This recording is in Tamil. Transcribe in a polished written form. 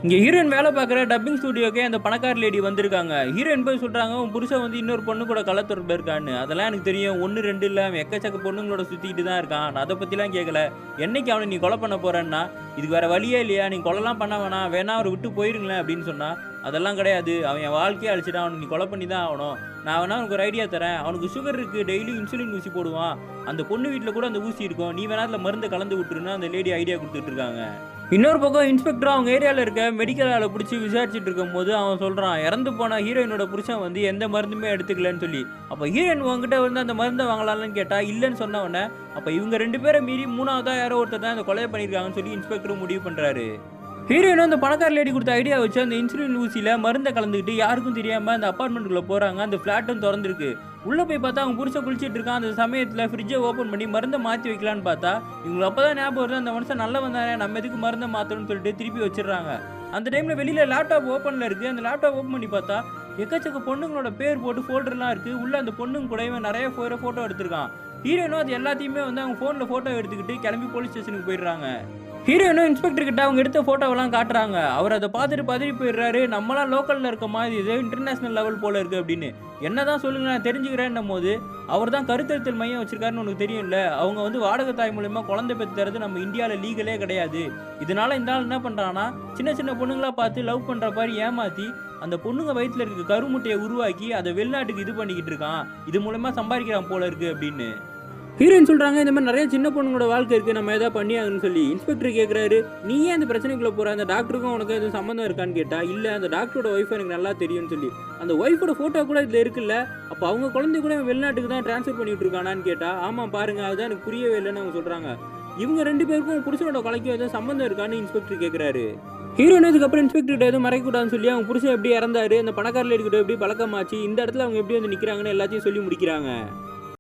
இங்கே ஹீரோயின் வேலை பார்க்குற டப்பிங் ஸ்டுடியோக்கே அந்த பணக்கார லேடி வந்திருக்காங்க. ஹீரோயின் போய் சொல்கிறாங்க, உன் புருஷன் வந்து இன்னொரு பொண்ணு கூட கள்ளத்தொடர்பில் இருக்கான்னு. அதெல்லாம் எனக்கு தெரியும். 1, 2 இல்லை, அவன் எக்கச்சக்க பொண்ணுங்களோட சுற்றிக்கிட்டு தான் இருக்கான். நான் அதை பற்றிலாம் கேட்கல. என்னைக்கு அவனை நீ கொலை பண்ண போறேன்னா, இதுக்கு வேறு வழியே இல்லையா, நீ கொலைலாம் பண்ண வேணாம், வேணா அவரை விட்டு போயிருங்களேன் அப்படின்னு சொன்னா, அதெல்லாம் கிடையாது, அவன் என் வாழ்க்கையை அழிச்சிட்டான், அவனை நீ கொலை பண்ணி தான் ஆகணும். நான் வேணா உனக்கு ஒரு ஐடியா தரேன். அவனுக்கு சுகர் இருக்குது, டெய்லி இன்சுலின் ஊசி போடுவான். அந்த பொண்ணு வீட்டில் கூட அந்த ஊசி இருக்கும், நீ வேணா அதில் மருந்தை கலந்து விட்டுருன்னு அந்த லேடி ஐடியா கொடுத்துட்டு இருக்காங்க. இன்னொரு பக்கம் இன்ஸ்பெக்டர் அவங்க ஏரியாவில் இருக்க மெடிக்கல் ஆளை பிடிச்சி விசாரிச்சுட்டு இருக்கும்போது அவன் சொல்கிறான், இறந்து போன ஹீரோயினோட புருஷன் வந்து எந்த மருந்துமே எடுத்துக்கலன்னு சொல்லி. அப்போ ஹீரோயின் உங்ககிட்ட வந்து அந்த மருந்தை வாங்கலாம்னு கேட்டால் இல்லைன்னு சொன்ன உடனே, அப்போ இவங்க 2 பேரை மீறி 3ஆவதாக யாரோ ஒருத்தர் தான் இந்த கொலையை பண்ணியிருக்காங்கன்னு சொல்லி இன்ஸ்பெக்டரும் முடிவு பண்ணுறாரு. ஹீரோயினும் அந்த பணக்கார லேடி கொடுத்த ஐடியா வச்சு அந்த இன்சுலின் ஊசியில் மருந்தை கலந்துக்கிட்டு யாருக்கும் தெரியாமல் அந்த அப்பார்ட்மெண்ட்டுக்குள்ளே போகிறாங்க. அந்த ஃப்ளாட்டும் திறந்துருக்கு. உள்ளே போய் பார்த்தா அவங்க புருஷன் குளிச்சிட்டு இருக்கான். அந்த சமயத்தில் ஃப்ரிட்ஜை ஓப்பன் பண்ணி மருந்தை மாற்றி வைக்கலான்னு பார்த்தா, இவங்களுக்கு அப்போ தான் ஞாபகம் வருது, அந்த மனுஷன் நல்ல வந்தானே, நம்ம எதுக்கு மருந்தை மாற்றணும்னு சொல்லிட்டு திருப்பி வச்சிடுறாங்க. அந்த டைமில் வெளியில் லேப்டாப் ஓப்பனில் இருக்குது. அந்த லேப்டாப் ஓப்பன் பண்ணி பார்த்தா எக்கச்சக்க பொண்ணுங்களோட பேர் போட்டு ஃபோல்டர்லாம் இருக்குது. உள்ளே அந்த பொண்ணுங்க கூடவே நிறைய ஃபோட்டோ எடுத்திருக்கான். ஹீரோயினும் அது எல்லாத்தையுமே வந்து அவங்க ஃபோனில் ஃபோட்டோ எடுத்துக்கிட்டு கிளம்பி போலீஸ் ஸ்டேஷனுக்கு போயிடுறாங்க. ஹீரோயினும் இன்ஸ்பெக்டர் கிட்ட அவங்க எடுத்த ஃபோட்டோவெல்லாம் காட்டுறாங்க. அவர் அதை பார்த்துட்டு பதறி போயிடுறாரு. நம்மளாம் லோக்கலில் இருக்க மாதிரி இது இன்டர்நேஷனல் லெவல் போல இருக்குது அப்படின்னு. என்னதான் சொல்லுங்க, நான் தெரிஞ்சுக்கிறேன்னும் போது, அவர் தான் கருத்தரித்தல் மையம் வச்சிருக்காருன்னு உனக்கு தெரியும்ல. அவங்க வந்து வாடகை தாய் மூலமா குழந்தை பெற்று தரது நம்ம இந்தியாவில் லீகலே கிடையாது. இதனால இந்த ஆள் என்ன பண்ணுறான்னா, சின்ன சின்ன பொண்ணுங்களா பார்த்து லவ் பண்ணுற மாதிரி ஏமாற்றி அந்த பொண்ணுங்க வயிற்றில் இருக்க கருமுட்டையை உருவாக்கி அதை வெளிநாட்டுக்கு இது பண்ணிக்கிட்டு இருக்கான். இது மூலமா சம்பாதிக்கிறான் போல இருக்கு அப்படின்னு ஹீரோயின் சொல்கிறாங்க. இந்த மாதிரி நிறைய சின்ன பொண்ணுங்களோட வாழ்க்கை இருக்குது, நம்ம எதாவது பண்ணியாகணும்னு சொல்லி. இன்ஸ்பெக்டர் கேட்குறாரு, நீ ஏன் அந்த பிரச்சனைக்குள்ளே போகிற, அந்த டாக்டருக்கும் உனக்கு எதுவும் சம்மந்தம் இருக்கான்னு கேட்டால், இல்லை அந்த டாக்டரோட ஒய்ஃப் எனக்கு நல்லா தெரியும்னு சொல்லி. அந்த ஒய்ஃபோட ஃபோட்டோ கூட இதில் இருக்குல்ல, அப்போ அவங்க குழந்தை கூட வெளிநாட்டுக்கு தான் ட்ரான்ஸ்ஃபர் பண்ணிட்டு இருக்கானான்னு கேட்டால், ஆமாம் பாருங்க, அதுதான் எனக்கு புரியவே இல்லைன்னு அவங்க சொல்கிறாங்க. இவங்க 2 பேருக்கும் புருஷனோட கொலைக்கும் எதுவும் சம்மந்தம் இருக்கான்னு இன்ஸ்பெக்டர் கேட்குறாரு. ஹீரோயின் இதுக்கப்புறம் இன்ஸ்பெக்டர் எதுவும் மறைக்கூடாதுன்னு சொல்லி அவங்க புருஷன் எப்படி இறந்தாரு, அந்த பணக்கார லேடி கிட்ட எப்படி பழக்கமாச்சு, இந்த இடத்துல அவங்க எப்படி வந்து நிற்கிறாங்கன்னு எல்லாத்தையும் சொல்லி முடிக்கிறாங்க.